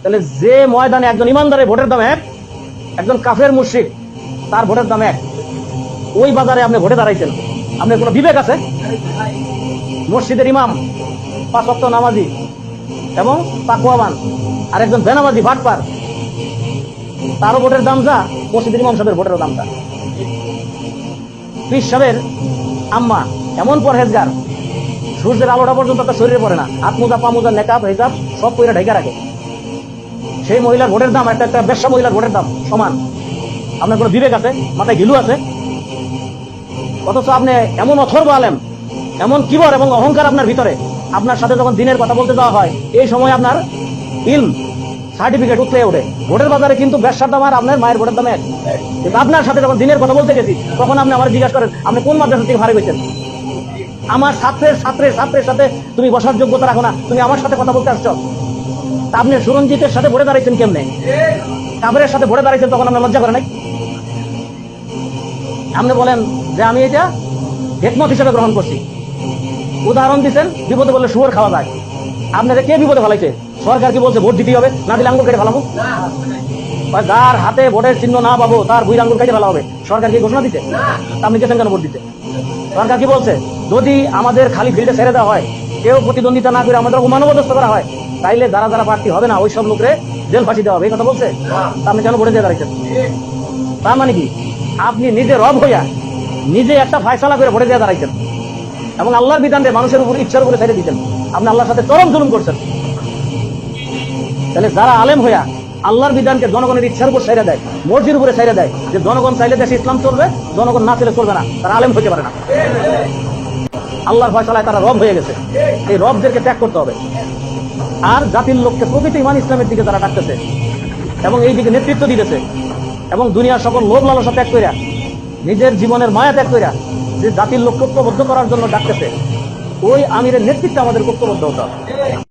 তাহলে যে ময়দানে একজন ইমানদারের ভোটের দাম এক, একজন কাফের মুশরিক তার ভোটের দাম এক, ওই বাজারে আপনি ভোটে দাঁড়াইছেন, আপনার কোনো বিবেক আছে? মসজিদের ইমাম 5 ওয়াক্ত নামাজি এবং তাকওয়াবান, আর একজন বেনামাজি ভাটপার, তারও ভোটের দাম যা, মসজিদের ইমাম সাহেবের ভোটের দাম যা। পীর সাহেবের আম্মা এমন পরহেজগার, সূর্যের আলোটা পর্যন্ত তার শরীরে পড়ে না, হাত মোজা পা মোজা নেকাব হিজাব সব কইরা ঢেকে রাখে। সেই মহিলার ভোটের দাম একটা বেশ্যা মহিলার ভোটের দাম সমান। আপনার কোনো বিবেক আছে? মাথায় ঘিলু আছে? অথচ আপনি এমন অথর্ব আলেম, এমন কিবর এবং অহংকার আপনার ভিতরে, আপনার সাথে যখন দিনের কথা বলতে যাওয়া হয় এই সময় আপনার ইলম সার্টিফিকেট উঠলে ওঠে। ভোটের বাজারে কিন্তু ব্যবসার দাম আর আপনার মায়ের ভোটের দাম এক। কিন্তু আপনার সাথে যখন দিনের কথা বলতে গেছি তখন আপনি আমার জিজ্ঞাসা করেন আপনি কোন মাদ্রাসা থেকে ভাড়া গেছেন? আমার ছাত্রের সাথে তুমি বসার যোগ্যতা রাখো না, তুমি আমার সাথে কথা বলতে আসছো। আপনি সুরঞ্জিতের সাথে ভোটে দাঁড়াইছেন কেমনে? কাফেরের সাথে ভোটে দাঁড়াইছেন, তখন আপনার লজ্জা করে নাই? আপনি বলেন যে আমি এটা হিকমত হিসেবে গ্রহণ করছি। উদাহরণ দিচ্ছেন বিপদে বললে শুয়োর খাওয়া যায়। আপনাদের কে বিপদে ফেলাইছে? সরকার কি বলছে ভোট দিতেই হবে, না দিলে আঙ্গুল কেটে ফেলাবো? যার হাতে ভোটের চিহ্ন না পাবো তার বুড়ি আঙ্গুল কেটে ফেলা হবে, সরকার কি ঘোষণা দিতে? আপনি গেছেন কেন ভোট দিতে? সরকার কি বলছে যদি আমাদের খালি ফিল্ডে ছেড়ে দেওয়া হয়, কেউ প্রতিদ্বন্দ্বিতা না করে আমাদের মানবদস্ত করা হয়, তাইলে যারা যারা প্রার্থী হবে না ওই সব লোকরে জেল ফাঁসি দেওয়া হবে, এই কথা বলছে? আপনি কেন ভোটে দিয়ে দাঁড়াইছেন? তার মানে কি আপনি নিজে রব হইয়া নিজে একটা ফয়সালা করে ভোটে দিয়ে দাঁড়াইছেন এবং আল্লাহর বিধানকে মানুষের উপর ইচ্ছার উপরে ছেড়ে দিচ্ছেন। আপনি আল্লাহর সাথে চরম জুলুম করছেন। তাহলে যারা আলেম হইয়া আল্লাহর বিধানকে জনগণের ইচ্ছার উপর ছেড়ে দেয়, মর্জির উপরে ছেড়ে দেয়, যে জনগণ চাইলে দেশে ইসলাম চলবে, জনগণ না চাইলে চলবে না, তারা আলেম হইতে পারে না। আল্লাহর ফয়সালায় তারা রব হয়ে গেছে। এই রবদেরকে ত্যাগ করতে হবে। আর জাতির লোককে প্রকৃত ইমান ইসলামের দিকে তারা ডাকতেছে এবং এই দিকে নেতৃত্ব দিতেছে এবং দুনিয়ার সকল লোভ লালসা ত্যাগ কইরা, নিজের জীবনের মায়া ত্যাগ কইরা যে জাতির লোক ঐক্যবদ্ধ করার জন্য ডাকতেছে, ওই আমিরের নেতৃত্বে আমাদের ঐক্যবদ্ধ হতে হবে।